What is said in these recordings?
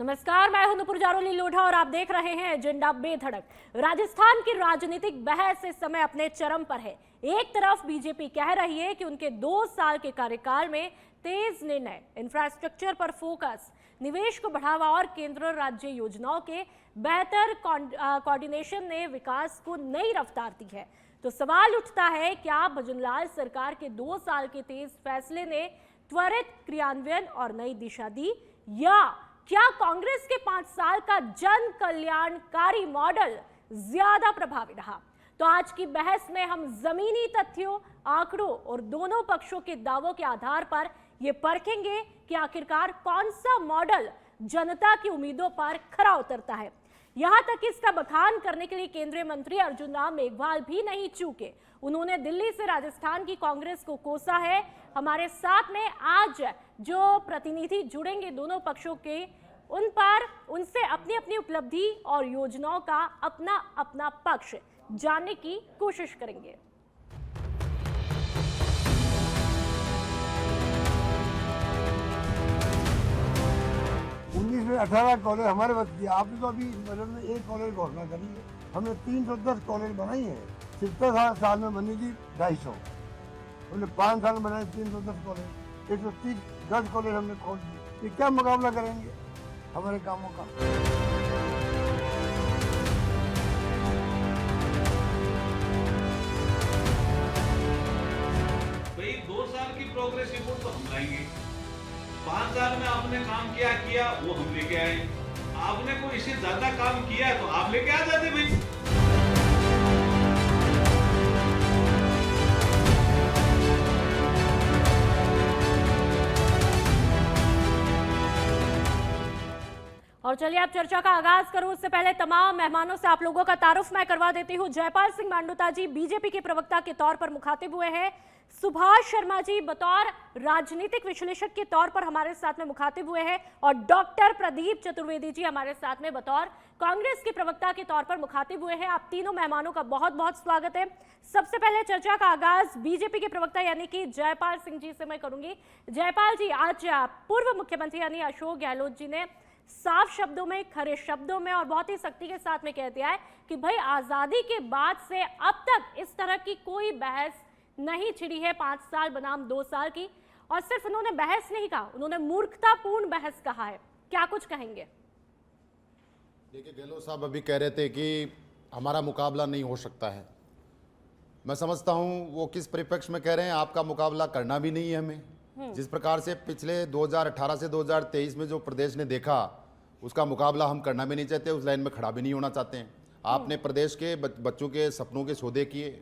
नमस्कार, मैं हूं नुपुर जारोली लोढ़ा और आप देख रहे हैं एजेंडा बेधड़क। राजस्थान की राजनीतिक बहस इस समय अपने चरम पर है। एक तरफ बीजेपी कह रही है कि उनके 2 साल के कार्यकाल में तेज निर्णय, इंफ्रास्ट्रक्चर पर फोकस, निवेश को बढ़ावा और केंद्र राज्य योजनाओं के बेहतर कोऑर्डिनेशन ने विकास को नई रफ्तार दी है। तो सवाल उठता है, क्या भजनलाल सरकार के 2 साल के तेज फैसले ने त्वरित क्रियान्वयन और नई दिशा दी, या क्या कांग्रेस के 5 साल का जन कल्याणकारी मॉडल ज्यादा प्रभावी रहा? तो आज की बहस में हम जमीनी तथ्यों, आंकड़ों और दोनों पक्षों के दावों के आधार पर यह परखेंगे कि आखिरकार कौन सा मॉडल जनता की उम्मीदों पर खरा उतरता है। यहां तक कि इसका बखान करने के लिए केंद्रीय मंत्री अर्जुन राम मेघवाल भी नहीं चूके। उन्होंने दिल्ली से राजस्थान की कांग्रेस को कोसा है। हमारे साथ में आज जो प्रतिनिधि जुड़ेंगे दोनों पक्षों के, उन पर उनसे अपनी अपनी उपलब्धि और योजनाओं का अपना अपना पक्ष जानने की कोशिश करेंगे। 19 से 18 कॉलेज हमारे वक्त किया। आपने तो अभी बजट में 1 कॉलेज घोषणा करी है। हमने 310 कॉलेज बनाई है। 70 साल में बनी थी 250। हमने 5 साल में बनाए 310 कॉलेज। 130 गर्ल्स कॉलेज हमने खोल दी। ये क्या मुकाबला करेंगे हमारे कामों का? भाई 2 साल की प्रोग्रेस रिपोर्ट तो हम लाएंगे। 5 साल में आपने काम किया वो हम लेके आए। आपने कोई इससे ज्यादा काम किया है तो आप लेके आ जाते भाई। और चलिए आप चर्चा का आगाज करूं, उससे पहले तमाम मेहमानों से आप लोगों का तारुफ मैं करवा देती हूं। जयपाल सिंह मांडोता जी बीजेपी के प्रवक्ता के तौर पर मुखातिब हुए हैं। सुभाष शर्मा जी बतौर राजनीतिक विश्लेषक के तौर पर हमारे साथ में मुखातिब हुए हैं, और डॉक्टर प्रदीप चतुर्वेदी जी हमारे साथ में बतौर कांग्रेस के प्रवक्ता के तौर पर मुखातिब हुए हैं। आप तीनों मेहमानों का बहुत बहुत स्वागत है। सबसे पहले चर्चा का आगाज बीजेपी के प्रवक्ता यानी कि जयपाल सिंह जी से मैं करूंगी। जयपाल जी, आज पूर्व मुख्यमंत्री यानी अशोक गहलोत जी ने साफ शब्दों में, खरे शब्दों में और बहुत ही सख्ती के साथ में कह दिया है कि भाई आजादी के बाद से अब तक इस तरह की कोई बहस नहीं छिड़ी है 5 साल बनाम 2 साल की। और सिर्फ उन्होंने बहस नहीं कहा, उन्होंने मूर्खतापूर्ण बहस कहा है। क्या कुछ कहेंगे? देखिए, गहलोत साहब अभी कह रहे थे कि हमारा मुकाबला नहीं हो सकता है। मैं समझता हूं वो किस परिप्रेक्ष्य में कह रहे हैं। आपका मुकाबला करना भी नहीं है हमें। जिस प्रकार से पिछले 2018 से 2023 में जो प्रदेश ने देखा, उसका मुकाबला हम करना भी नहीं चाहते, उस लाइन में खड़ा भी नहीं होना चाहते हैं। आपने प्रदेश के बच्चों के सपनों के सौदे किए,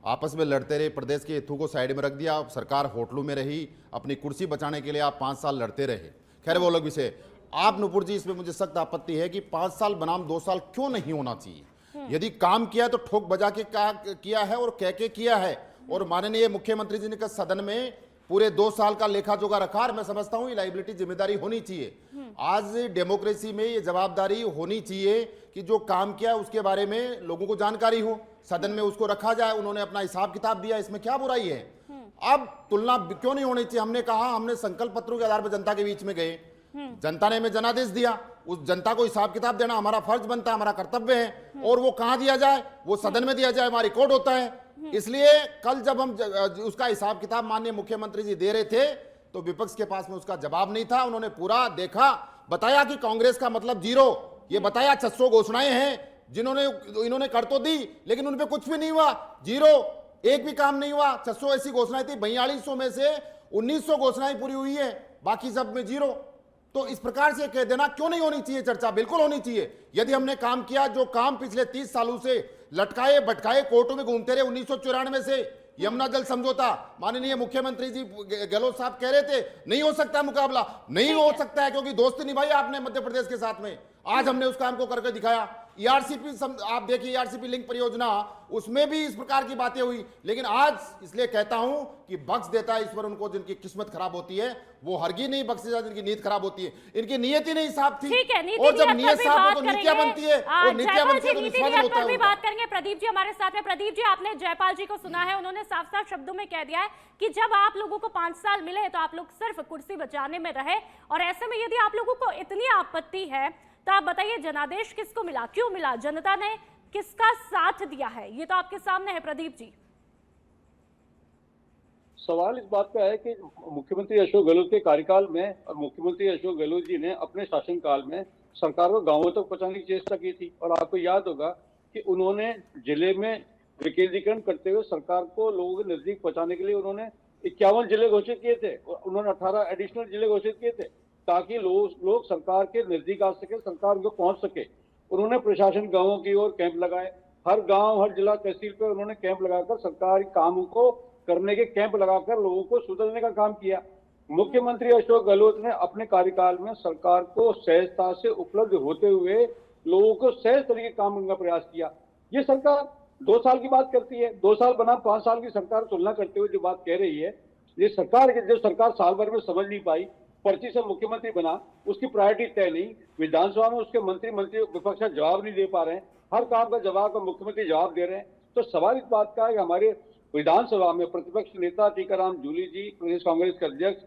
आपस में लड़ते रहे, प्रदेश के हितों को साइड में रख दिया। सरकार होटलों में रही, अपनी कुर्सी बचाने के लिए आप 5 साल लड़ते रहे। खैर वो अलग विषय। आप नुपुर जी, इसमें मुझे सख्त आपत्ति है कि 5 साल बनाम 2 साल क्यों नहीं होना चाहिए। यदि काम किया तो ठोक बजा के किया है और कह के किया है। और माननीय मुख्यमंत्री जी ने कहा सदन में पूरे 2 साल का लेखा जोखा रखा। और मैं समझता हूं ये लाइबिलिटी जिम्मेदारी होनी चाहिए। आज डेमोक्रेसी में ये जवाबदारी होनी चाहिए कि जो काम किया उसके बारे में लोगों को जानकारी हो, सदन में उसको रखा जाए। उन्होंने अपना हिसाब किताब दिया, इसमें क्या बुराई है? अब तुलना क्यों नहीं होनी चाहिए? हमने कहा, हमने संकल्प पत्रों के आधार पर जनता के बीच में गए, जनता ने हमें जनादेश दिया, उस जनता को हिसाब किताब देना हमारा फर्ज बनता है, हमारा कर्तव्य है। और वो कहां दिया जाए? वो सदन में दिया जाए, हमारा रिकॉर्ड होता है। इसलिए कल जब हम उसका हिसाब किताब माननीय मुख्यमंत्री जी दे रहे थे तो विपक्ष के पास में उसका जवाब नहीं था। उन्होंने पूरा देखा, बताया कि कांग्रेस का मतलब जीरो, ये बताया 600 घोषणाएं हैं जिन्होंने इन्होंने कर तो दी, लेकिन उनपे कुछ भी नहीं हुआ, जीरो, एक भी काम नहीं हुआ। 600 ऐसी घोषणाएं थी, 4200 में से 1900 घोषणाएं पूरी हुई है, बाकी सब में जीरो। तो इस प्रकार से कह देना क्यों नहीं होनी चाहिए? चर्चा बिल्कुल होनी चाहिए। यदि हमने काम किया, जो काम पिछले 30 सालों से लटकाए भटकाए कोर्टों में घूमते रहे, 1994 से यमुना जल समझौता, माननीय मुख्यमंत्री जी गहलोत साहब कह रहे थे नहीं हो सकता मुकाबला, नहीं हो सकता है क्योंकि दोस्ती निभाई आपने मध्य प्रदेश के साथ में। आज हमने उस काम को करके दिखाया। ईआरसीपी आप देखिए, ईआरसीपी लिंक परियोजना, उसमें भी इस प्रकार की बातें हुई। लेकिन आज इसलिए कहता हूं कि बख्श देता है ईश्वर उनको जिनकी किस्मत खराब होती है, वो हरगी नहीं बख्शेगा जिनकी नीयत खराब होती है। इनकी नीयत ही नहीं साफ थी। ठीक है, नीति और जब नियत नीयत पर भी साफ हो बात तो नीतियां करेंगे। बनती है, और नीतियां बनती है तो नीति निष्पादन नियत होता पर है भी उनका। बात करेंगे। प्रदीप जी हमारे साथ में। प्रदीप जी, आपने जयपाल जी को सुना है, उन्होंने साफ साफ शब्दों में कह दिया है कि जब आप लोगों को 5 साल मिले तो आप लोग सिर्फ कुर्सी बचाने में रहे, और ऐसे में यदि आप लोगों को इतनी आपत्ति है तो आप बताइए जनादेश किसको मिला, क्यों मिला, जनता ने किसका साथ दिया है? ये तो आपके सामने है प्रदीप जी। सवाल इस बात का है कि मुख्यमंत्री अशोक गहलोत के कार्यकाल में और मुख्यमंत्री अशोक गहलोत जी ने अपने शासनकाल में सरकार को गांवों तक पहुंचाने की चेष्टा की थी। और आपको याद होगा कि उन्होंने जिले में विकेंद्रीकरण करते हुए सरकार को लोगों के नजदीक पहुंचाने के लिए उन्होंने 51 जिले घोषित किए थे, और उन्होंने 18 एडिशनल जिले घोषित किए थे, ताकि लोग सरकार के नजदीक आ सके, सरकार को पहुंच सके। उन्होंने प्रशासन गांवों की ओर कैंप लगाए, हर गांव हर जिला तहसील पे उन्होंने कैंप लगाकर सरकारी कामों को करने के कैंप लगाकर लोगों को सुधारने का काम किया। मुख्यमंत्री अशोक गहलोत ने अपने कार्यकाल में सरकार को सहजता से उपलब्ध होते हुए लोगों को सहज तरीके काम करने का प्रयास किया। ये सरकार 2 साल की बात करती है, 2 साल बना 5 साल की सरकार तुलना करते हुए जो बात कह रही है, ये सरकार जो सरकार साल भर में समझ नहीं पाई, पर्ची से मुख्यमंत्री बना, उसकी प्रायोरिटी तय नहीं, विधानसभा में उसके मंत्री विपक्ष का जवाब नहीं दे पा रहे हैं, हर काम का जवाब का मुख्यमंत्री जवाब दे रहे हैं। तो सवाल इस बात का है कि हमारे विधानसभा में प्रतिपक्ष नेता टीकाराम जूली जी, प्रदेश कांग्रेस के अध्यक्ष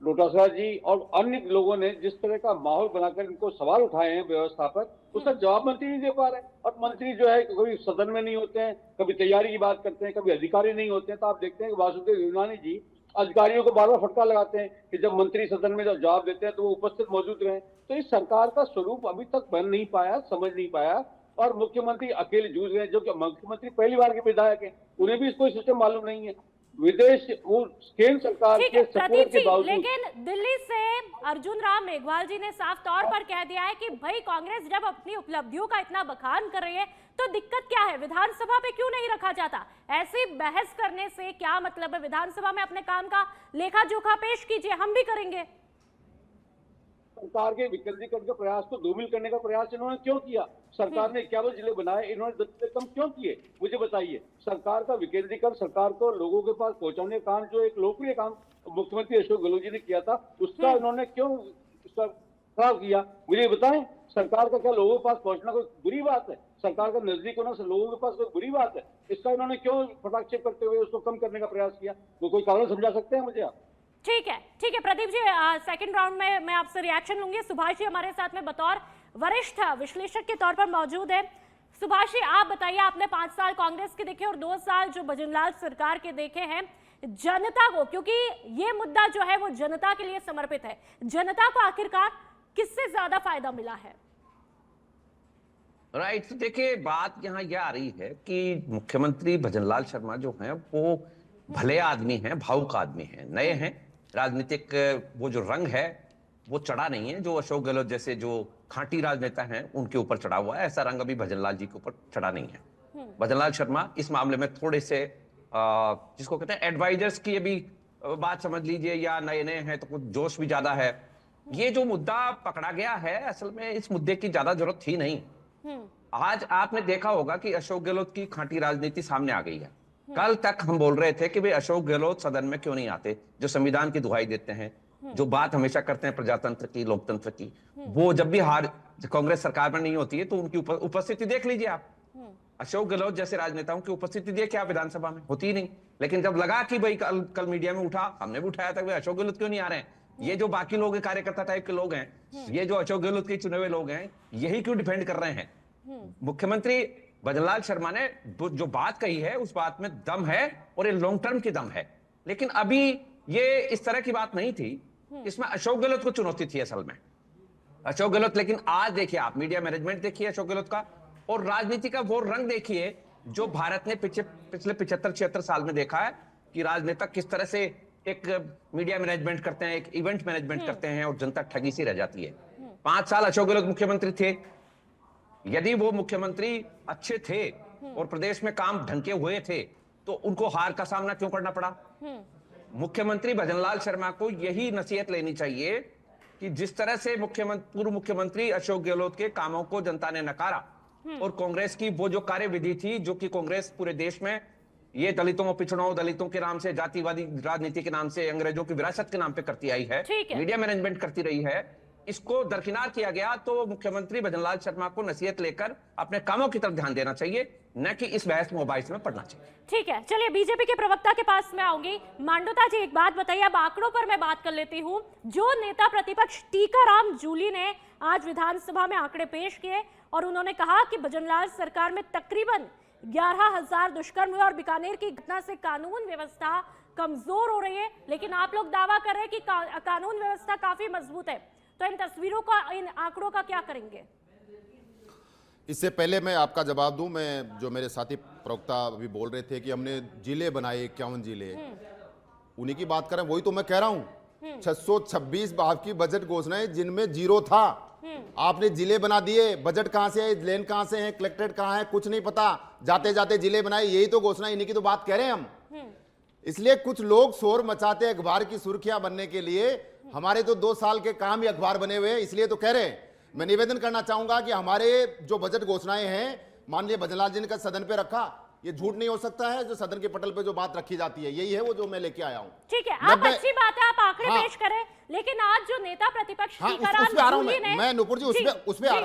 डोटासरा जी और अन्य लोगों ने जिस तरह का माहौल बनाकर इनको सवाल उठाए हैं व्यवस्था पर, उसका जवाब मंत्री नहीं दे पा रहे। और मंत्री जो है कभी सदन में नहीं होते हैं, कभी तैयारी की बात करते हैं, कभी अधिकारी नहीं होते हैं। तो आप देखते हैं कि वासुदेव देवनानी जी अधिकारियों को बार बार फटकार लगाते हैं कि जब मंत्री सदन में जब जवाब देते हैं तो वो उपस्थित मौजूद रहे। तो इस सरकार का स्वरूप अभी तक बन नहीं पाया, समझ नहीं पाया, और मुख्यमंत्री अकेले जूझ रहे हैं। जो कि मुख्यमंत्री पहली बार के विधायक हैं, उन्हें भी कोई सिस्टम मालूम नहीं है। विदेश वो केंद्र सरकार ठीक के है सपोर्ट प्रदीप के जी, बावजूद, लेकिन दिल्ली से अर्जुन राम मेघवाल जी ने साफ तौर पर कह दिया है कि भाई कांग्रेस जब अपनी उपलब्धियों का इतना बखान कर रही है तो दिक्कत क्या है, विधानसभा पे क्यों नहीं रखा जाता? ऐसी बहस करने से क्या मतलब है? विधानसभा में अपने काम का लेखा जोखा पेश कीजिए, हम भी करेंगे। सरकार के विकेंद्रीकरण के प्रयास को धूमिल करने का प्रयास इन्होंने क्यों किया? सरकार ने 51 जिले बनाए, इन्होंने 10 जिले कम क्यों किए? मुझे बताइए। सरकार का विकेंद्रीकरण, सरकार को लोगों के पास पहुंचाने का काम, जो एक लोकप्रिय काम मुख्यमंत्री अशोक गहलोत जी ने किया था, उसका इन्होंने क्यों खराब किया? मुझे बताएं। सरकार का क्या लोगों के पास पहुंचना कोई बुरी बात है? सरकार का नजदीक होना लोगों के पास कोई बुरी बात है? इसका इन्होंने क्यों हस्तक्षेप करते हुए उसको कम करने का प्रयास किया? वो कोई कारण समझा सकते हैं मुझे आप? ठीक है प्रदीप जी, सेकंड राउंड में मैं आपसे रिएक्शन लूंगी। सुभाष जी हमारे साथ में बतौर वरिष्ठ विश्लेषक के तौर पर मौजूद है। सुभाष जी, आप बताइए, आपने 5 साल कांग्रेस के देखे और 2 साल जो भजनलाल सरकार के देखे हैं, जनता को, क्योंकि ये मुद्दा जो है वो जनता के लिए समर्पित है, जनता को आखिरकार किससे ज्यादा फायदा मिला है? राइट, तो देखिए बात यहाँ यह आ रही है कि मुख्यमंत्री भजनलाल शर्मा जो हैं वो भले आदमी हैं, भावुक आदमी हैं, नए हैं, राजनीतिक वो जो रंग है वो चढ़ा नहीं है जो अशोक गहलोत जैसे जो खांटी राजनेता हैं उनके ऊपर चढ़ा हुआ है। ऐसा रंग अभी भजनलाल जी के ऊपर चढ़ा नहीं है। भजनलाल शर्मा इस मामले में थोड़े से जिसको कहते हैं एडवाइजर्स की अभी बात समझ लीजिए, या नए नए हैं तो कुछ जोश भी ज्यादा है। ये जो मुद्दा पकड़ा गया है, असल में इस मुद्दे की ज्यादा जरूरत थी नहीं। आज आपने देखा होगा कि अशोक गहलोत की खांटी राजनीति सामने आ गई है। कल तक हम बोल रहे थे कि भाई अशोक गहलोत सदन में क्यों नहीं आते, जो संविधान की दुहाई देते हैं, जो बात हमेशा करते हैं प्रजातंत्र की, लोकतंत्र की, वो जब भी कांग्रेस सरकार में नहीं होती है तो उनकी उपस्थिति देख लीजिए आप। अशोक गहलोत जैसे राजनेताओं की उपस्थिति देखिए आप विधानसभा में, होती ही नहीं। लेकिन जब लगा कि भाई कल मीडिया में उठा, हमने भी उठाया था कि अशोक गहलोत क्यों नहीं आ रहे हैं, ये जो बाकी लोग कार्यकर्ता टाइप के लोग हैं, ये जो अशोक गहलोत के चुने हुए लोग हैं, यही क्यों डिफेंड कर रहे हैं? मुख्यमंत्री भजनलाल शर्मा ने जो बात कही है उस बात में दम है और ये लॉन्ग टर्म की दम है। लेकिन अभी ये इस तरह की बात नहीं थी, इसमें अशोक गहलोत को चुनौती थी असल में। अशोक गहलोत, लेकिन आज देखिए आप मीडिया मैनेजमेंट देखिए अशोक गहलोत का, और राजनीति का वो रंग देखिए जो भारत ने पिछले 75-76 साल में देखा है कि राजनेता किस तरह से एक मीडिया मैनेजमेंट करते हैं, एक इवेंट मैनेजमेंट करते हैं और जनता ठगी सी रह जाती है। 5 साल अशोक गहलोत मुख्यमंत्री थे। यदि वो मुख्यमंत्री अच्छे थे और प्रदेश में काम ढंके हुए थे तो उनको हार का सामना क्यों करना पड़ा? मुख्यमंत्री भजनलाल शर्मा को यही नसीहत लेनी चाहिए कि जिस तरह से पूर्व मुख्यमंत्री अशोक गहलोत के कामों को जनता ने नकारा और कांग्रेस की वो जो कार्यविधि थी, जो कि कांग्रेस पूरे देश में ये दलितों, पिछड़ों, दलितों के नाम से, जातिवादी राजनीति के नाम से, अंग्रेजों की विरासत के नाम पे करती आई है, मीडिया मैनेजमेंट करती रही है, इसको दरकिनार किया गया। तो मुख्यमंत्री भजनलाल शर्मा को नसीहत लेकर अपने कामों की तरफ ध्यान देना चाहिए, न कि इस बहस मोबाइल में पड़ना चाहिए। ठीक है, चलिए बीजेपी के प्रवक्ता के पास मैं आऊंगी। मांडोता जी, एक बात बताइए, अब आंकड़ों पर मैं बात कर लेती हूं। जो नेता प्रतिपक्ष टीकाराम जूली ने आज विधानसभा में आंकड़े पेश किए और उन्होंने कहा कि भजनलाल सरकार में तकरीबन 11,000 दुष्कर्म हुए और बीकानेर की घटना से कानून व्यवस्था कमजोर हो रही है, लेकिन आप लोग दावा कर रहे हैं कि कानून व्यवस्था काफी मजबूत है। तो इन तस्वीरों का, इन आंकड़ों का क्या करेंगे? इससे पहले मैं आपका जवाब दूं, मैं जो मेरे साथी प्रवक्ता अभी बोल रहे थे कि हमने जिले बनाए 51 जिले, उन्हीं की बात करें, वही तो मैं कह रहा हूं। 626 आपकी बजट घोषणाएं जिनमें जीरो था, आपने जिले बना दिए। बजट कहां से है, लेन कहां से है, कलेक्ट्रेट कहां है, कुछ नहीं पता, जाते जाते जिले बनाए। यही तो घोषणा, इन्हीं की तो बात कह रहे हैं हम। इसलिए कुछ लोग शोर मचाते हैं अखबार की सुर्खियां बनने के लिए। हमारे तो 2 साल के काम ही अखबार बने हुए हैं, इसलिए तो कह रहे हैं। मैं निवेदन करना चाहूंगा कि हमारे जो बजट घोषणाएं हैं, माननीय भजनलाल जी ने कल सदन पे रखा, ये झूठ नहीं हो सकता है। जो सदन के पटल पे जो बात रखी जाती है, यही है वो जो मैं लेके आया हूं। ठीक है, आप अच्छी बात है, आप आंकड़े पेश करें, लेकिन आज जो नेता प्रतिपक्ष टीकाराम जूली ने, मैं नुपुर जी उस पे आ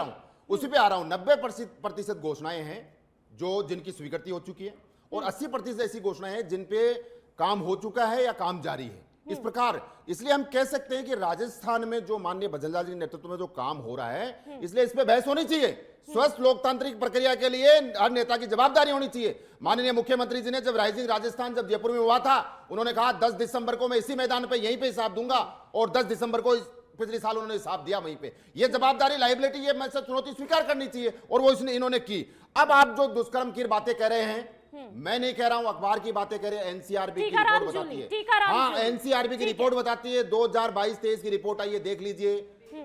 रहा हूं। 90% घोषणाएं हैं जो जिनकी स्वीकृति हो चुकी है और 80% ऐसी घोषणाएं हैं जिन पे काम हो चुका है या काम जारी है। इस प्रकार इसलिए हम कह सकते हैं कि राजस्थान में जो माननीय भजनलाल जी के नेतृत्व में जो काम हो रहा है, इसलिए इस पे बहस होनी चाहिए। स्वस्थ लोकतांत्रिक प्रक्रिया के लिए हर नेता की जवाबदारी होनी चाहिए। माननीय मुख्यमंत्री जी ने जब राइजिंग राजस्थान जब जयपुर में हुआ था, उन्होंने कहा 10 दिसंबर को मैं इसी मैदान पे यहीं पे हिसाब दूंगा, और 10 दिसंबर को पिछले साल उन्होंने हिसाब दिया वहीं पे। ये जवाबदारी, लायबिलिटी, ये मैं चुनौती स्वीकार करनी चाहिए, और वो इन्होंने की। अब आप जो दुष्कर्म की बातें कह रहे हैं, मैं नहीं कह रहा हूं, अखबार की बातें कह रहे हैं, एनसीआरबी की रिपोर्ट बताती है। हाँ, एनसीआरबी की रिपोर्ट बताती है, 2022-23 की रिपोर्ट आई है, देख लीजिए।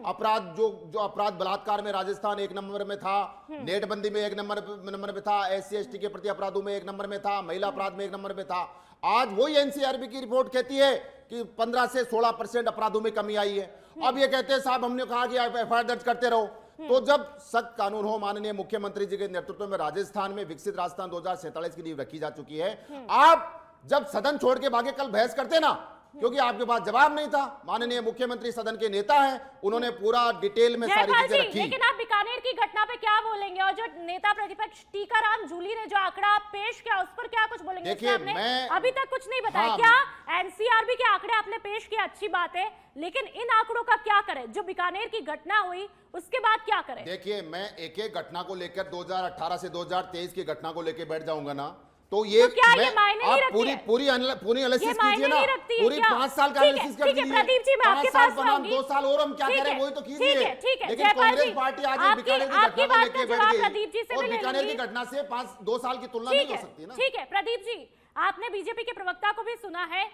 अपराध जो अपराध बलात्कार में राजस्थान 1 नंबर में था, नेटबंदी में 1 नंबर में था, SC/ST के प्रति अपराधों में 1 नंबर में था, महिला अपराध में 1 नंबर में था। आज वही एनसीआरबी की रिपोर्ट कहती है कि 15 से 16% अपराधों में कमी आई है। अब ये कहते हैं साहब हमने कहा कि FIR दर्ज करते रहो। तो जब सख्त कानून हो, माननीय मुख्यमंत्री जी के नेतृत्व में राजस्थान में विकसित राजस्थान 2047 की नींव रखी जा चुकी है। आप जब सदन छोड़ के भागे, कल बहस करते ना, क्योंकि आपके पास जवाब नहीं था। माननीय मुख्यमंत्री सदन के नेता हैं, उन्होंने पूरा डिटेल में सारी चीजें रखी। लेकिन आप बीकानेर की घटना पे क्या बोलेंगे, और जो नेता प्रतिपक्ष टीकाराम जूली ने जो आंकड़ा पेश किया उस पर क्या कुछ बोलेंगे? देखिए, मैं अभी तक कुछ नहीं बताया। क्या एनसीआरबी के आंकड़े आपने पेश किए, अच्छी बात है, लेकिन इन आंकड़ों का क्या करें? जो बीकानेर की घटना हुई उसके बाद क्या करें? देखिए, मैं एक एक घटना को लेकर 2018 से 2023 की घटना को लेकर बैठ जाऊंगा ना, तो ये तो क्या ये मायने नहीं रखती है? पूरी एनालिसिस कीजिए ना, पूरी 5 साल का एनालिसिस कर दीजिए। प्रदीप जी, मैं आपके पास आऊंगी। 2 साल और हम क्या करें, वही तो कीजिए। लेकिन कांग्रेस पार्टी आज बीकानेर की घटना को लेकर बैठ गई, और बीकानेर की घटना से 2 साल की तुलना नहीं हो सकती ना। ठीक है प्रदीप जी, आपने बीजेपी के प्रवक्ता को भी सुना है,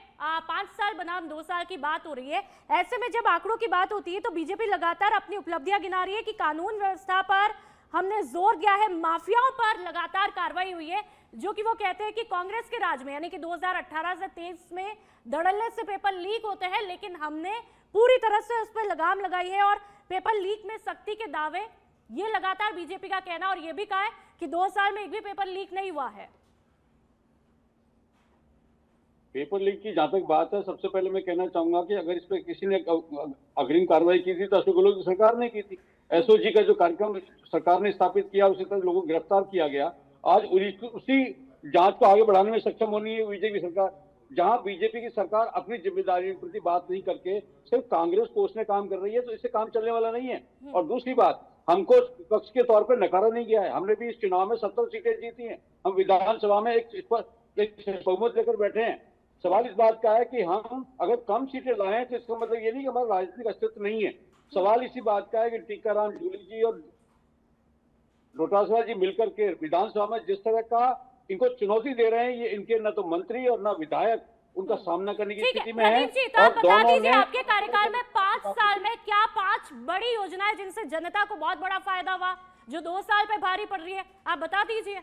5 साल बनाम 2 साल की बात हो रही है। ऐसे में जब आंकड़ों की बात होती है तो बीजेपी लगातार अपनी उपलब्धियां गिना रही है कि कानून व्यवस्था पर हमने जोर दिया है, माफियाओं पर लगातार कार्रवाई हुई है, जो कि वो कहते हैं कि कांग्रेस के राज में, यानी कि 2018 से 23 में धड़ल्ले से पेपर लीक होते हैं, लेकिन हमने पूरी तरह से उस पर लगाम लगाई है और पेपर लीक में सख्ती के दावे, ये लगातार बीजेपी का कहना, और ये भी कहा है कि 2 साल में एक भी पेपर लीक नहीं हुआ है। पेपर लीक की जहां तक बात है, सबसे पहले मैं कहना चाहूंगा कि अगर इस पर किसी ने अग्रिम कार्रवाई की थी तो अशोक गहलोत की सरकार ने की थी। एसओजी का जो कार्यक्रम सरकार ने स्थापित किया, उसी तरह लोगों को गिरफ्तार किया गया। आज उसी जांच को आगे बढ़ाने में सक्षम होनी है बीजेपी सरकार। जहां बीजेपी की सरकार अपनी जिम्मेदारी के प्रति बात नहीं करके सिर्फ कांग्रेस कोसने काम कर रही है, तो इससे काम चलने वाला नहीं है। और दूसरी बात, हमको पक्ष के तौर पर नकारा नहीं गया है। हमने भी इस चुनाव में 70 सीटें जीती हैं। हम विधानसभा में एक बहुमत लेकर बैठे हैं। सवाल इस बात का है कि हम अगर कम सीटें लाएं तो इसका मतलब ये नहीं कि हमारा राजनीतिक अस्तित्व नहीं है। सवाल इसी बात का है कि टीकाराम जूली जी और डोटासरा जी मिलकर के विधानसभा में जिस तरह का इनको चुनौती दे रहे हैं, ये इनके न तो मंत्री और न विधायक उनका सामना करने की स्थिति में है। तो आप बता दीजिए, आपके कार्यकाल में 5 साल में क्या 5 बड़ी योजनाएं जिनसे जनता को बहुत बड़ा फायदा हुआ, जो 2 साल पे भारी पड़ रही है, आप बता दीजिए।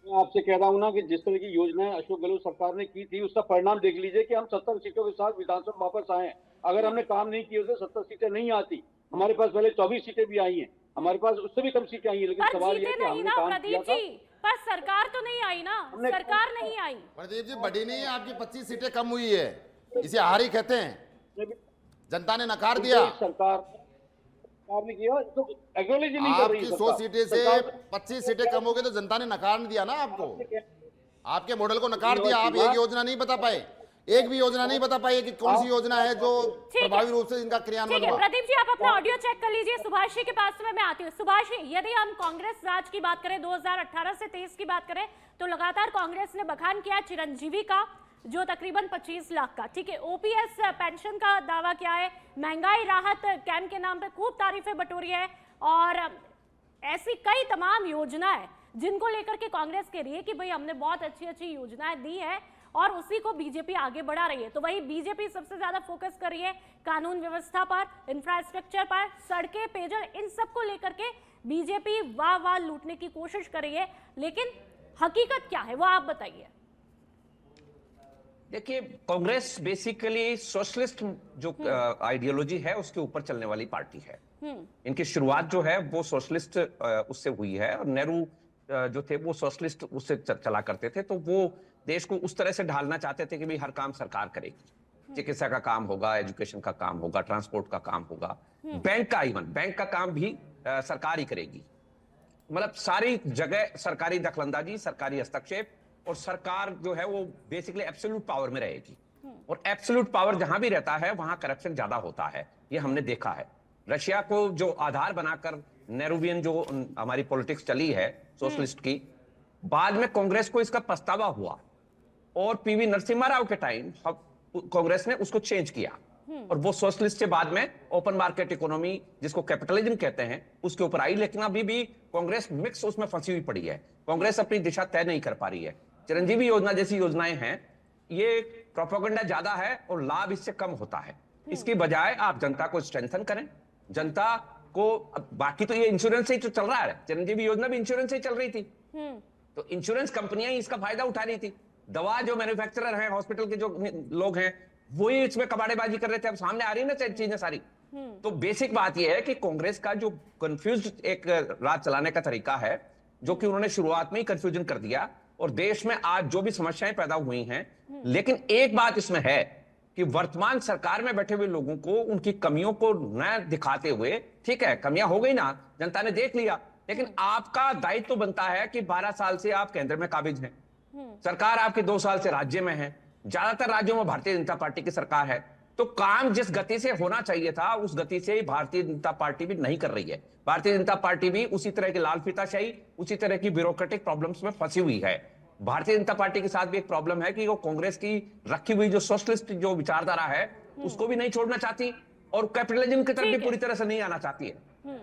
मैं आपसे कह रहा हूँ ना कि जिस तरह की योजनाएं अशोक गहलोत सरकार ने की थी उसका परिणाम देख लीजिए कि हम 70 सीटों के साथ विधानसभा वापस आए हैं। अगर हमने काम नहीं किए होते 70 सीटें नहीं आती। हमारे पास पहले 24 सीटें भी आई हैं, हमारे पास उससे भी कम सीटें आई हैं, लेकिन पर सवाल यह जीते है कि नहीं हमने ना काम किया प्रदीप था। जी, पर सरकार तो नहीं आई ना, हमने- सरकार नहीं आई। प्रदीप जी बढ़ी नहीं है, आपकी 25 सीटें कम हुई है, इसे हार ही कहते हैं। जनता ने नकार दिया। सरकार ने किया तो एक्नॉलेज नहीं कर रही आपकी है 100 सीटें से सरकार। 25 सीटें कम हो गई तो जनता ने नकार नहीं दिया ना आपको, आपके मॉडल को नकार जी, दिया। आप जी, एक योजना नहीं बता पाए, एक भी योजना नहीं बता पाई कि कौन सी योजना है जो ठीक है। प्रभावी रूप से इनका ठीक क्रियान्वयन है हुआ। प्रदीप जी, आप अपना ऑडियो चेक कर लीजिए। सुभाष जी के पास में मैं आती हूँ। सुभाष जी, यदि हम कांग्रेस राज की बात करें, 2018 से 23 की बात करें, तो लगातार कांग्रेस ने बखान किया चिरंजीवी का, जो तकरीबन 25 लाख का, ठीक है, ओपीएस पेंशन का दावा किया है, महंगाई राहत कैंप के नाम पे खूब तारीफें बटोरी है, और ऐसी कई तमाम योजनाएं जिनको लेकर के कांग्रेस कह रही है कि भाई हमने बहुत अच्छी अच्छी योजनाएं दी है और उसी को बीजेपी आगे बढ़ा रही है। तो वही बीजेपी सबसे ज्यादा फोकस कर रही है कानून व्यवस्था पर, इंफ्रास्ट्रक्चर पर, सड़कें, पेयजल, इन सब को लेकर के बीजेपी वाह वाह लूटने की कोशिश कर रही है। लेकिन हकीकत क्या है वो आप बताइए। देखिए, कांग्रेस बेसिकली सोशलिस्ट जो आइडियोलॉजी है उसके ऊपर चलने वाली पार्टी है। इनकी शुरुआत जो है वो सोशलिस्ट उससे हुई है, और नेहरू जो थे वो सोशलिस्ट उससे चला करते थे। तो वो देश को उस तरह से ढालना चाहते थे कि भाई हर काम सरकार करेगी, चिकित्सा का काम होगा, एजुकेशन का काम होगा, ट्रांसपोर्ट का काम होगा, बैंक का काम भी सरकार ही करेगी। मतलब सारी जगह सरकारी दखलंदाजी, सरकारी हस्तक्षेप, और सरकार जो है वो बेसिकली एब्सोल्यूट पावर में रहेगी। और एब्सोल्यूट पावर जहां भी रहता है वहां करप्शन ज्यादा होता है, ये हमने देखा है। रशिया को जो आधार बनाकर नेहरूवियन जो हमारी पॉलिटिक्स चली है सोशलिस्ट की, बाद में कांग्रेस को इसका पछतावा हुआ, और पीवी नरसिम्हा राव के टाइम कांग्रेस ने उसको चेंज किया, और वो सोशलिस्ट से बाद में ओपन मार्केट इकोनॉमी, जिसको कैपिटलिज्म कहते हैं, उसके ऊपर आई। लेकिन अभी भी कांग्रेस मिक्स उसमें फंसी हुई पड़ी है। कांग्रेस अपनी दिशा तय नहीं कर पा रही है। चिरंजीवी योजना जैसी योजनाएं हैं, ये प्रोपेगेंडा ज्यादा है और लाभ इससे कम होता है। इसकी बजाय आप जनता को स्ट्रेंथन करें, जनता को। बाकी तो ये इंश्योरेंस से ही तो चल रहा है, चिरंजीवी योजना भी इंश्योरेंस से ही चल रही थी, तो इंश्योरेंस कंपनियां ही इसका फायदा उठा रही थी। दवा जो मैन्युफैक्चरर हैं, हॉस्पिटल के जो लोग हैं, वही इसमें कबाड़ेबाजी कर रहे थे। अब सामने आ रही है ना चीजें सारी। तो बेसिक बात यह है कि कांग्रेस का जो कंफ्यूज्ड एक राज चलाने का तरीका है, जो कि उन्होंने शुरुआत में ही कंफ्यूजन कर दिया, और देश में आज जो भी समस्याएं पैदा हुई हैं। लेकिन एक बात इसमें है कि वर्तमान सरकार में बैठे हुए लोगों को उनकी कमियों को न दिखाते हुए, ठीक है कमियां हो गई ना, जनता ने देख लिया, लेकिन आपका दायित्व तो बनता है कि 12 साल से आप केंद्र में काबिज हैं, सरकार आपके 2 साल से राज्य में है, ज्यादातर राज्यों में भारतीय जनता पार्टी की सरकार है। तो काम जिस गति से होना चाहिए था उस गति से भारतीय जनता पार्टी भी नहीं कर रही है। भारतीय जनता पार्टी भी उसी तरह की लाल फीताशाही, उसी तरह की ब्यूरोक्रेटिक प्रॉब्लम्स में फंसी हुई है। भारतीय जनता पार्टी के साथ भी एक प्रॉब्लम है कि वो कांग्रेस की रखी हुई जो सोशलिस्ट जो विचारधारा है उसको भी नहीं छोड़ना चाहती, और कैपिटलिज्म की तरफ भी पूरी तरह से नहीं आना चाहती है।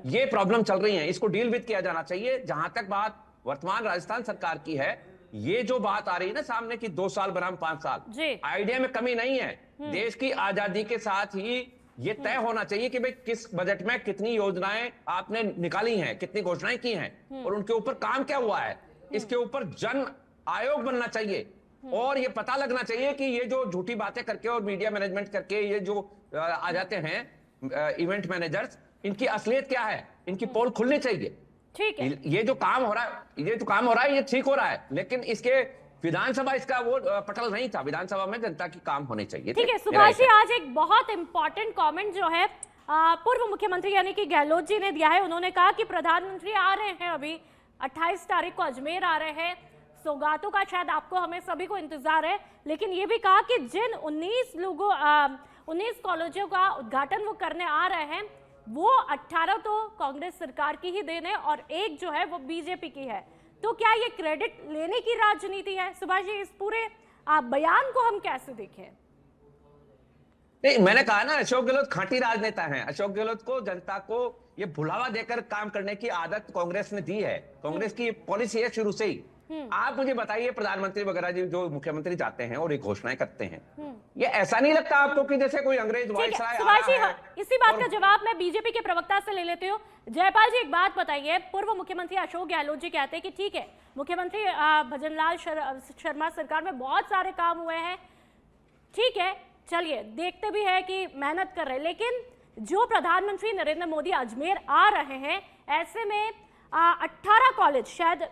ये प्रॉब्लम चल रही है, इसको डील विद किया जाना चाहिए। जहां तक बात वर्तमान राजस्थान सरकार की है, ये जो बात आ रही है ना सामने की 2 साल बनाम 5 साल, आइडिया में कमी नहीं है। देश की आजादी के साथ ही ये तय होना चाहिए कि भाई किस बजट में कितनी योजनाएं आपने निकाली हैं, कितनी घोषणाएं की हैं, और उनके ऊपर काम क्या हुआ है। इसके ऊपर जन आयोग बनना चाहिए, और ये पता लगना चाहिए कि ये जो झूठी बातें करके और मीडिया मैनेजमेंट करके ये जो आ जाते हैं इवेंट मैनेजर्स, इनकी असलियत क्या है, इनकी पोल खुलनी चाहिए। ठीक है, ये जो काम हो रहा है ये ठीक हो रहा है, लेकिन इसके विधानसभा इसका वो पटल नहीं था। विधानसभा में जनता की काम होने चाहिए। ठीक है सुभाष जी, आज एक बहुत इंपॉर्टेंट कमेंट जो है पूर्व मुख्यमंत्री यानी कि गहलोत जी ने दिया है। उन्होंने कहा कि प्रधानमंत्री आ रहे हैं, अभी 28 तारीख को अजमेर आ रहे हैं, सौगातों का शायद आपको हमें सभी को इंतजार है, लेकिन ये भी कहा कि जिन 19 कॉलेजों का उद्घाटन वो करने आ रहे हैं, वो 18 तो कांग्रेस सरकार की ही देन है और एक जो है वो बीजेपी की है। तो क्या ये क्रेडिट लेने की राजनीति है? सुभाष जी, इस पूरे बयान को हम कैसे देखें? नहीं, मैंने कहा ना, अशोक गहलोत खांटी राजनेता हैं। अशोक गहलोत को जनता को ये भुलावा देकर काम करने की आदत कांग्रेस ने दी है। कांग्रेस की पॉलिसी है शुरू से ही आप मुझे बताइए, प्रधानमंत्री वगैरह जी जो मुख्यमंत्री जाते हैं और ये घोषणाएं करते हैं, ये ऐसा नहीं लगता आपको कि जैसे कोई अंग्रेज वायसराय आ सुभाष जी, रहा है? इसी बात का जवाब मैं बीजेपी के प्रवक्ता से ले लेती हूँ। जयपाल जी, एक बात बताइए, पूर्व मुख्यमंत्री अशोक गहलोत जी कहते हैं कि ठीक है, मुख्यमंत्री भजनलाल शर्मा सरकार में बहुत सारे काम हुए हैं, ठीक है, चलिए देखते भी है कि मेहनत कर रहे हैं, लेकिन जो प्रधानमंत्री नरेंद्र मोदी अजमेर आ रहे हैं, ऐसे में 18 कॉलेज, शायद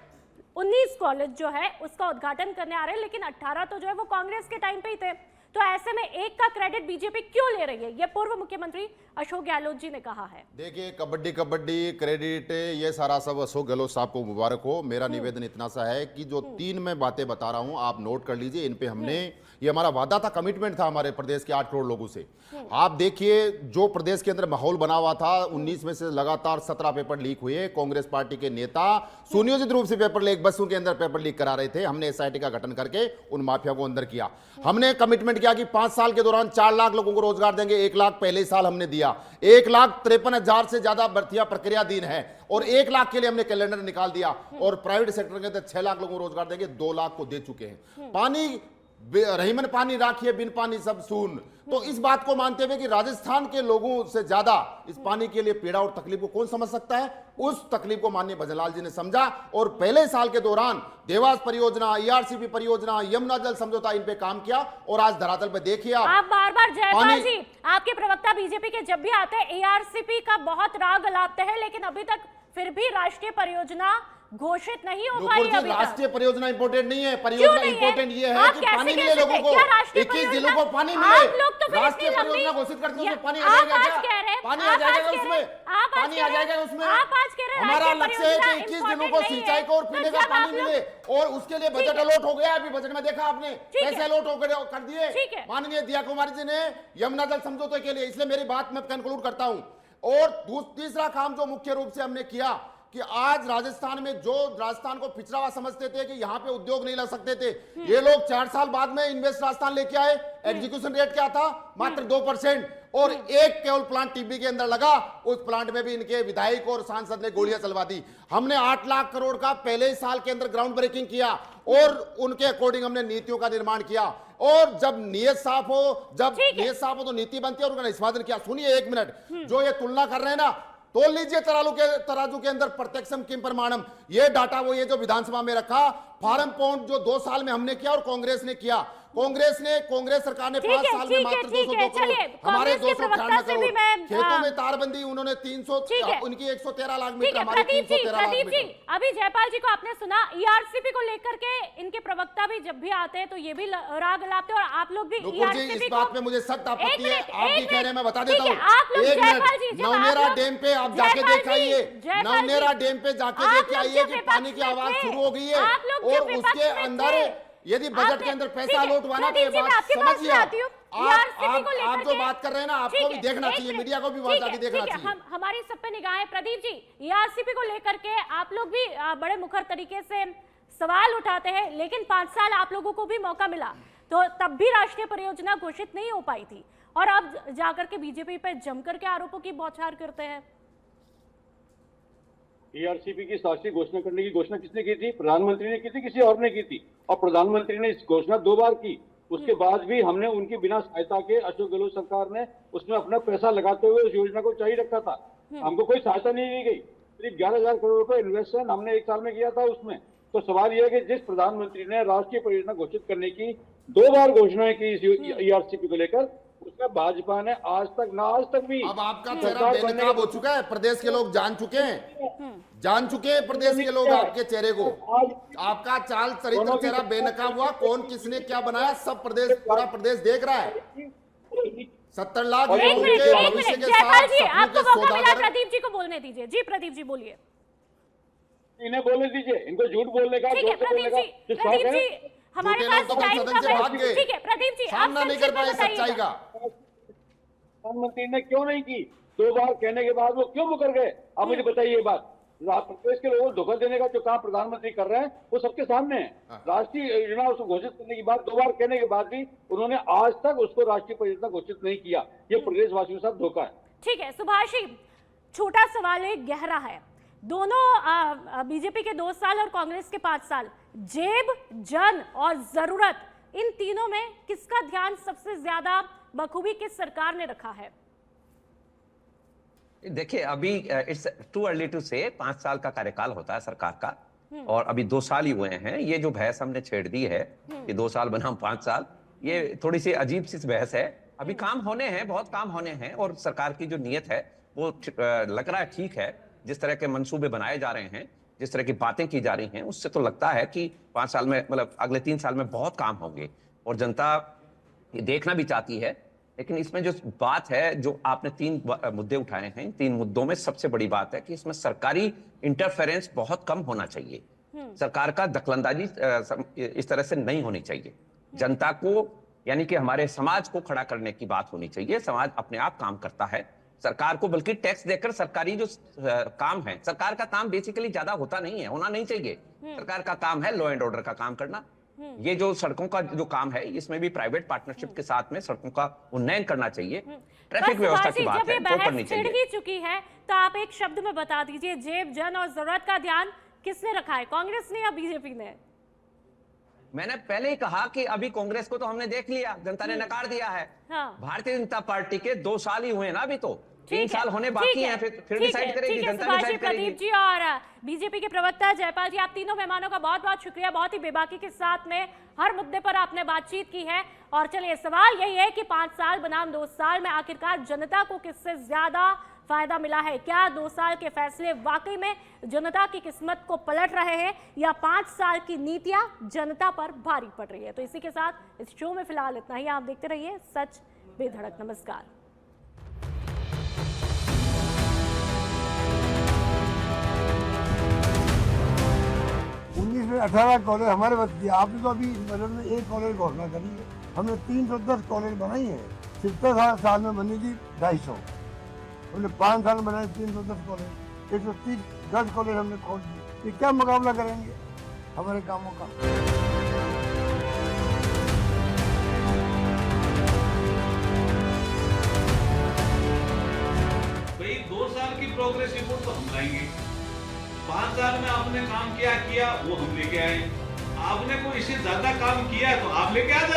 19 कॉलेज जो है उसका उद्घाटन करने आ रहे हैं, लेकिन 18 तो जो है वो कांग्रेस के टाइम पे ही थे। तो ऐसे में एक का क्रेडिट बीजेपी क्यों ले रही है? ये पूर्व मुख्यमंत्री अशोक गहलोत जी ने कहा है। देखिए, कबड्डी कबड्डी क्रेडिट ये सारा सब अशोक गहलोत साहब को मुबारक हो। मेरा निवेदन इतना सा है कि जो 3 मैं बातें बता रहा हूं, आप नोट कर लीजिए। इन पे हमने, ये हमारा वादा था, कमिटमेंट था हमारे प्रदेश के 8 करोड़ लोगों से। आप देखिए, जो प्रदेश के अंदर माहौल बना हुआ था, 19 में से लगातार 17 पेपर लीक हुए। कांग्रेस पार्टी के नेता सुनियोजित रूप से पेपर लीक, बसों के अंदर पेपर लीक करा रहे थे। हमने एसआईटी का गठन करके उन माफिया को अंदर किया। हमने कमिटमेंट किया कि 5 साल के दौरान 4 लाख लोगों को रोजगार देंगे। 1 लाख पहले साल हमने दिया। 1,53,000 से ज्यादा भर्तियां प्रक्रियाधीन है और 1 लाख के लिए हमने कैलेंडर निकाल दिया। और प्राइवेट सेक्टर के अंदर 6 लाख लोगों को रोजगार देंगे, 2 लाख को दे चुके हैं। पानी रहीमन पानी राखिए, बिन पानी सब सून। तो इस बात को मानते हुए कि राजस्थान के लोगों से ज्यादा इस पानी के लिए पीड़ा और तकलीफ को कौन समझ सकता है, उस तकलीफ को माननीय भजनलाल जी ने समझा और पहले साल के दौरान देवास परियोजना, ईआरसीपी परियोजना, यमुना जल समझौता, इन पे काम किया। और आज धरातल पे देखिए आप बार-बार, जयपाल जी, आपके प्रवक्ता बीजेपी के जब भी आते हैं एआरसीपी का बहुत राग अलापते हैं, लेकिन अभी तक फिर भी राष्ट्रीय परियोजना घोषित नहीं हो पाई अभी तक। राष्ट्रीय परियोजना इंपोर्टेंट नहीं है। परियोजना इंपोर्टेंट ये है कि पानी मिले लोगों को, 21 जिलों को पानी मिले। राष्ट्रीय परियोजना घोषित करते हैं, पानी आ जाएगा क्या? पानी आ जाएगा उसमें, पानी आ जाएगा उसमें। हमारा लक्ष्य है कि 21 जिलों को सिंचाई को और पीने का पानी मिले, और उसके लिए बजट अलॉट हो गया। अभी बजट में देखा आपने, पैसे अलॉट कर दिए माननीय दिया कुमारी जी ने यमुना जल समझौते के लिए। इसलिए मेरी बात मैं कंक्लूड करता हूं। और तीसरा काम जो मुख्य रूप से हमने किया कि आज राजस्थान में, जो राजस्थान को पिछड़ा हुआ समझते थे कि यहां पे उद्योग नहीं लग सकते थे, ये लोग 4 साल बाद में इन्वेस्ट राजस्थान लेके आए। एग्जीक्यूशन रेट क्या था? मात्र 2%। और एक केवल प्लांट टीबी के अंदर लगा, उस प्लांट में भी इनके विधायक और सांसद ने गोलियां चलवा दी। हमने 8 लाख करोड़ का पहले साल के अंदर ग्राउंड ब्रेकिंग किया और उनके अकॉर्डिंग हमने नीतियों का निर्माण किया। और जब नीयत साफ हो, तो नीति बनती है और उनका निष्पादन किया। सुनिए 1 मिनट, जो ये तुलना कर रहे हैं ना, तोल लीजिए तराजू के अंदर प्रत्यक्षम किम प्रमाणम। ये डाटा वो ये जो विधानसभा में रखा, फार्म पॉइंट जो 2 साल में हमने किया और कांग्रेस ने किया। कांग्रेस सरकार ने 5 साल में मात्र 202 करोड़, हमारे 298 करोड़। खेतों में तारबंदी उन्होंने 300, उनकी 113 लाख मीटर, हमारी 313 लाख मीटर। अभी जयपाल जी को आपने सुना, ईआरसीपी को लेकर के इनके प्रवक्ता भी जब भी आते हैं तो ये भी राग लाते हैं, और आप लोग भी ईआरसीपी इस बात पे मुझे सख्त आपत्ति है। आप भी कह रहे हैं, मैं बता देता हूँ। 1 मिनट, नवनेरा डैम पे आप जाके देख आइए, नवनेरा डैम पे जाके देख आइए कि पानी की आवाज शुरू हो गई है। और उसके अंदर यदि बजट के अंदर पैसा लौट हुआ ना, तो ये बात समझिए। आप जो बात कर रहे हैं ना, आपको भी देखना चाहिए, मीडिया को भी बात जाके देखना चाहिए। हमारी सब पे निगाहें। प्रदीप जी, ईआरसीपी को लेकर के आप लोग भी बड़े मुखर तरीके से सवाल उठाते हैं, लेकिन 5 साल आप लोगों को भी मौका मिला, तो तब भी राष्ट्रीय परियोजना घोषित नहीं हो पाई थी, और अब जाकर के बीजेपी पे जमकर के आरोपों की बौछार करते हैं। ईआरसीपी की शास्त्रीय घोषणा करने की घोषणा किसने की थी? प्रधानमंत्री ने की थी, किसी और ने की थी? और प्रधानमंत्री ने इस घोषणा 2 बार की, उसके बाद भी हमने उनकी बिना सहायता के, अशोक गहलोत सरकार ने उसमें अपना पैसा लगाते हुए उस योजना को जारी रखा था। हमको कोई सहायता नहीं दी गई। करीब 11,000 करोड़ रुपए इन्वेस्टमेंट हमने 1 साल में किया था उसमें। तो सवाल यह है कि जिस प्रधानमंत्री ने राष्ट्रीय परियोजना घोषित करने की 2 बार घोषणाएं की इस ईआरसीपी को लेकर, उसका भाजपा ने आज तक भी। अब आपका चेहरा बेनकाब हो चुका है, प्रदेश के लोग जान चुके हैं प्रदेश के लोग आपके चेहरे को। आपका चाल चरित्र चेहरा बेनकाब हुआ, कौन किसने क्या बनाया सब पूरा प्रदेश देख रहा है। 70 लाख एक मिनट, जयपाल जी, आपको मौका मिला, प्रदीप जी को बोलने दीजिए। जी प्रदीप जी बोलिए। इन्हें बोलने दीजिए, इनको झूठ बोलने का, ठीक है प्रदीप जी, हमारे पास टाइम कम है। ठीक है प्रदीप जी, आप नहीं कर पाए सच्चाई का। प्रधानमंत्री ने क्यों नहीं की? 2 बार कहने के बाद वो क्यों मुकर गए? आप मुझे बताइए ये बात। प्रदेश के लोगों को धोखा देने का जो काम प्रधानमंत्री कर रहे हैं वो सबके सामने है। राष्ट्रीय योजना उसको घोषित करने की बात 2 बार कहने के बाद भी उन्होंने आज तक उसको राष्ट्रीय परियोजना घोषित नहीं किया। ये प्रदेशवासियों के साथ धोखा है। ठीक है सुभाष जी, छोटा सवाल है, गहरा है। दोनों बीजेपी के 2 साल और कांग्रेस के 5 साल, जेब, जन और जरूरत, इन तीनों में किसका ध्यान सबसे ज्यादा बखूबी किस सरकार ने रखा है? देखिए, अभी इट्स टू अर्ली टू से 5 साल का कार्यकाल होता है सरकार का, और अभी 2 साल ही हुए हैं। ये जो बहस हमने छेड़ दी है कि 2 साल बनाम 5 साल, ये थोड़ी सी अजीब सी बहस है। अभी काम होने हैं, बहुत काम होने हैं, और सरकार की जो नीयत है वो लग रहा है ठीक है। जिस तरह के मंसूबे बनाए जा रहे हैं, जिस तरह की बातें की जा रही हैं, उससे तो लगता है कि 5 साल में, मतलब अगले 3 साल में बहुत काम होंगे, और जनता ये देखना भी चाहती है। लेकिन इसमें जो बात है, जो आपने 3 मुद्दे उठाए हैं, 3 मुद्दों में सबसे बड़ी बात है कि इसमें सरकारी इंटरफेरेंस बहुत कम होना चाहिए। सरकार का दखलंदाजी इस तरह से नहीं होनी चाहिए। जनता को, यानी कि हमारे समाज को खड़ा करने की बात होनी चाहिए। समाज अपने आप काम करता है, सरकार को बल्कि टैक्स देकर सरकारी जो काम है, सरकार का काम बेसिकली ज्यादा होता नहीं है, होना नहीं चाहिए। सरकार का काम है लॉ एंड ऑर्डर का काम करना। ये जो सड़कों का जो काम है, इसमें भी प्राइवेट पार्टनरशिप के साथ में सड़कों का उन्नयन करना चाहिए। ट्रैफिक व्यवस्था की बात है, वो करनी चाहिए। छिड़ ही चुकी है, तो आप एक शब्द में बता दीजिए, जेब, जन और जरूरत का ध्यान किसने रखा है, कांग्रेस ने या बीजेपी ने? मैंने पहले ही कहा कि अभी कांग्रेस को तो हमने देख लिया, जनता ने नकार दिया है। हाँ। भारतीय जनता पार्टी के 2 साल ही हुए ना, अभी तो 3 ठीक है, साल होने बाकी हैं, फिर डिसाइड करेगी जनता, सुभाष जी, डिसाइड करेगी। प्रदीप जी और बीजेपी के प्रवक्ता जयपाल जी, आप तीनों मेहमानों का बहुत बहुत शुक्रिया। बहुत ही बेबाकी के साथ में हर मुद्दे पर आपने बातचीत की है। और चलिए, सवाल यही है कि 5 साल बनाम 2 साल में आखिरकार जनता को किससे ज्यादा फायदा मिला है? क्या 2 साल के फैसले वाकई में जनता की किस्मत को पलट रहे हैं, या 5 साल की नीतियां जनता पर भारी पड़ रही है? तो इसी के साथ इस शो में फिलहाल इतना ही। आप देखते रहिए सच बेधड़क। नमस्कार। 19 में 18 कॉलेज हमारे बच गए। आपने तो अभी बजट में 1 कॉलेज घोषणा करी है। हमने 310 कॉलेज बनाई है। 70 साल में बनी थी 250, हमने 5 साल में बनाए 310 कॉलेज। 130 कॉलेज हमने खोल दिए। ये क्या मुकाबला करेंगे हमारे कामों का? भाई 2 साल की प्रोग्रेस रिपोर्ट तो हम लाएंगे। 5 साल में आपने काम किया वो हम लेके आए। आपने कोई इससे ज्यादा काम किया है तो आप लेके आ जाए।